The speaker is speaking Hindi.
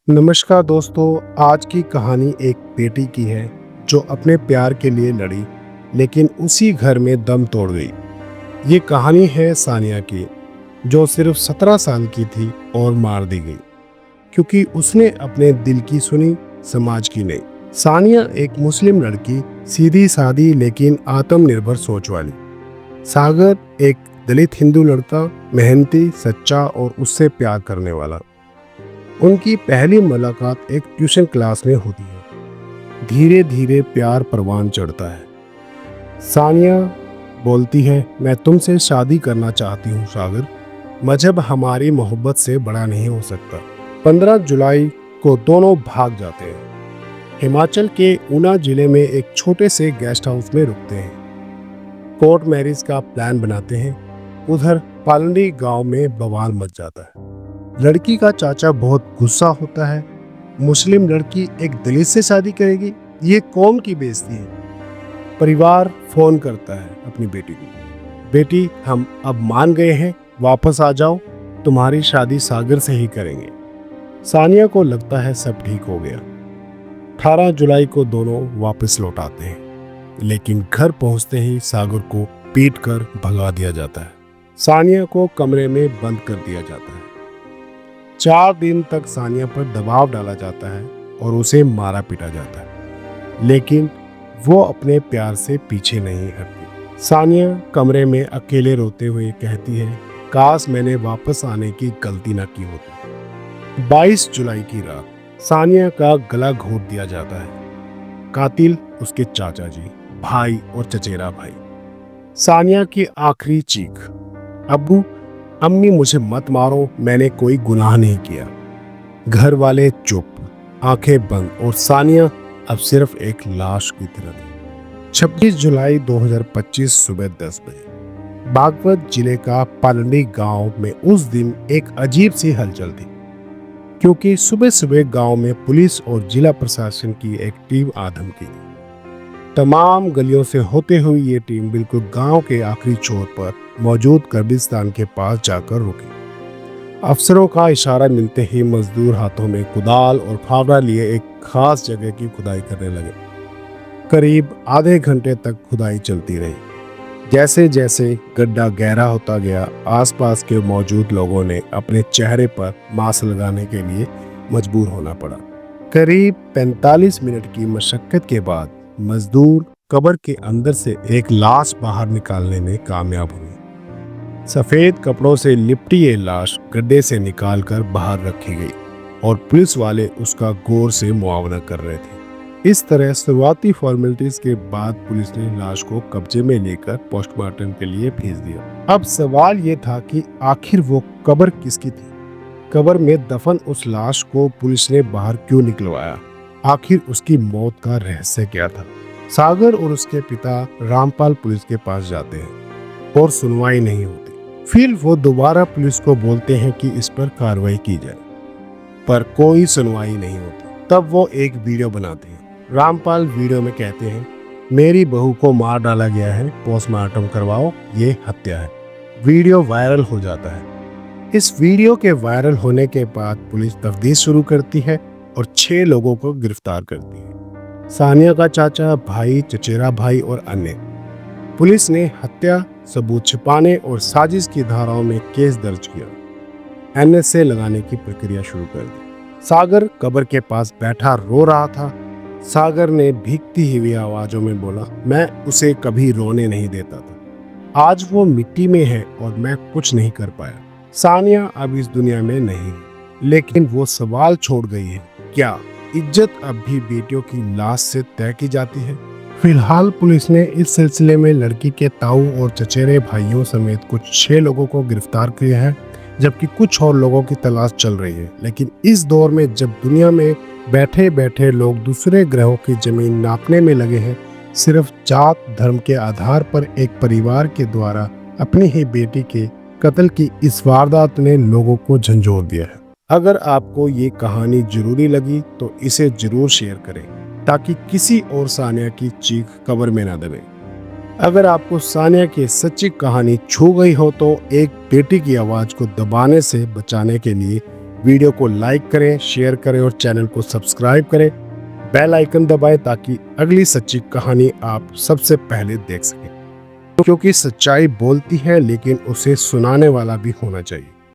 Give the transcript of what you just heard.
नमस्कार दोस्तों। आज की कहानी एक बेटी की है जो अपने प्यार के लिए लड़ी लेकिन उसी घर में दम तोड़ गई। ये कहानी है सानिया की, जो सिर्फ 17 साल की थी और मार दी गई क्योंकि उसने अपने दिल की सुनी, समाज की नहीं। सानिया एक मुस्लिम लड़की, सीधी सादी लेकिन आत्मनिर्भर सोच वाली। सागर एक दलित हिंदू लड़का, मेहनती, सच्चा और उससे प्यार करने वाला। उनकी पहली मुलाकात एक ट्यूशन क्लास में होती है। धीरे धीरे प्यार परवान चढ़ता है। सानिया बोलती है, मैं तुमसे शादी करना चाहती हूँ सागर। मजहब हमारी मोहब्बत से बड़ा नहीं हो सकता। 15 जुलाई को दोनों भाग जाते हैं। हिमाचल के ऊना जिले में एक छोटे से गेस्ट हाउस में रुकते हैं। कोर्ट मैरिज का प्लान बनाते हैं। उधर पालंडी गांव में बवाल मच जाता है। लड़की का चाचा बहुत गुस्सा होता है। मुस्लिम लड़की एक दलित से शादी करेगी, ये कौम की बेइज्जती है। परिवार फोन करता है अपनी बेटी को, बेटी हम अब मान गए हैं, वापस आ जाओ, तुम्हारी शादी सागर से ही करेंगे। सानिया को लगता है सब ठीक हो गया। 18 जुलाई को दोनों वापस लौट आते हैं, लेकिन घर पहुंचते ही सागर को पीट कर भगा दिया जाता है। सानिया को कमरे में बंद कर दिया जाता है। 4 दिन तक सानिया पर दबाव डाला जाता है और उसे मारा पीटा जाता है, लेकिन वो अपने प्यार से पीछे नहीं हटती। सानिया कमरे में अकेले रोते हुए कहती है, काश मैंने वापस आने की गलती न की होती। 22 जुलाई की रात सानिया का गला घोट दिया जाता है। कातिल उसके चाचा जी, भाई और चचेरा भाई। सानिया की आखिरी चीख, अब्बू अम्मी मुझे मत मारो, मैंने कोई गुनाह नहीं किया। घर वाले चुप, आंखें बंद, और सानिया अब सिर्फ एक लाश की तरह थी। 26 जुलाई 2025 सुबह 10 बजे बागपत जिले का पालंडी गांव में उस दिन एक अजीब सी हलचल थी, क्योंकि सुबह सुबह गांव में पुलिस और जिला प्रशासन की एक टीम आ धमकी दी। तमाम गलियों से होते हुए ये टीम बिल्कुल गांव के आखिरी छोर पर मौजूद कब्रिस्तान के पास जाकर रुकी। अफसरों का इशारा मिलते ही मजदूर हाथों में कुदाल और फावड़ा लिए एक खास जगह की खुदाई करने लगे। करीब आधे घंटे तक खुदाई चलती रही। जैसे जैसे गड्ढा गहरा होता गया, आसपास के मौजूद लोगों ने अपने चेहरे पर मास्क लगाने के लिए मजबूर होना पड़ा। करीब 45 मिनट की मशक्कत के बाद मजदूर कब्र के अंदर से एक लाश बाहर निकालने में कामयाब हुए। सफेद कपड़ों से लिपटी ये लाश गड्ढे से निकालकर बाहर रखी गई और पुलिस वाले उसका गौर से मुआयना कर रहे थे। इस तरह शुरुआती फॉर्मेलिटीज के बाद पुलिस ने लाश को कब्जे में लेकर पोस्टमार्टम के लिए भेज दिया। अब सवाल ये था कि आखिर वो कब्र किसकी थी? कब्र में दफन उस लाश को पुलिस ने बाहर क्यों निकलवाया? आखिर उसकी मौत का रहस्य क्या था? सागर और उसके पिता रामपाल पुलिस के पास जाते हैं और सुनवाई नहीं होती। फिर वो दोबारा पुलिस को बोलते हैं कि इस पर कार्रवाई की जाए, पर कोई सुनवाई नहीं होती। तब वो एक वीडियो बनाते हैं। रामपाल वीडियो में कहते हैं, मेरी बहू को मार डाला गया है, पोस्टमार्टम करवाओ, ये हत्या है। वीडियो वायरल हो जाता है। इस वीडियो के वायरल होने के बाद पुलिस तफ्तीश शुरू करती है और 6 लोगों को गिरफ्तार करती है। सानिया का चाचा, भाई, चचेरा भाई और अन्य। पुलिस ने हत्या, सबूत छिपाने और साजिश की धाराओं में केस दर्ज किया। एनएसए लगाने की प्रक्रिया शुरू कर दी। सागर कब्र के पास बैठा रो रहा था। सागर ने भीगती हुई आवाजों में बोला, मैं उसे कभी रोने नहीं देता था। आज वो मिट्टी में है और मैं कुछ नहीं कर पाया। सानिया अब इस दुनिया में नहीं है, लेकिन वो सवाल छोड़ गई है, क्या इज्जत अब भी बेटियों की लाश से तय की जाती है? फिलहाल पुलिस ने इस सिलसिले में लड़की के ताऊ और चचेरे भाइयों समेत कुछ 6 लोगों को गिरफ्तार किया है, जबकि कुछ और लोगों की तलाश चल रही है। लेकिन इस दौर में जब दुनिया में बैठे बैठे लोग दूसरे ग्रहों की जमीन नापने में लगे हैं, सिर्फ जात धर्म के आधार पर एक परिवार के द्वारा अपनी ही बेटी के कत्ल की इस वारदात ने लोगों को झंझोर दिया है। अगर आपको ये कहानी जरूरी लगी तो इसे जरूर शेयर करें, ताकि किसी और सानिया की चीख कब्र में ना दबे। अगर आपको सानिया की सच्ची कहानी छू गई हो तो एक बेटी की आवाज को दबाने से बचाने के लिए वीडियो को लाइक करें, शेयर करें और चैनल को सब्सक्राइब करें। बेल आइकन दबाएं ताकि अगली सच्ची कहानी आप सबसे पहले देख सकें, क्योंकि सच्चाई बोलती है लेकिन उसे सुनाने वाला भी होना चाहिए।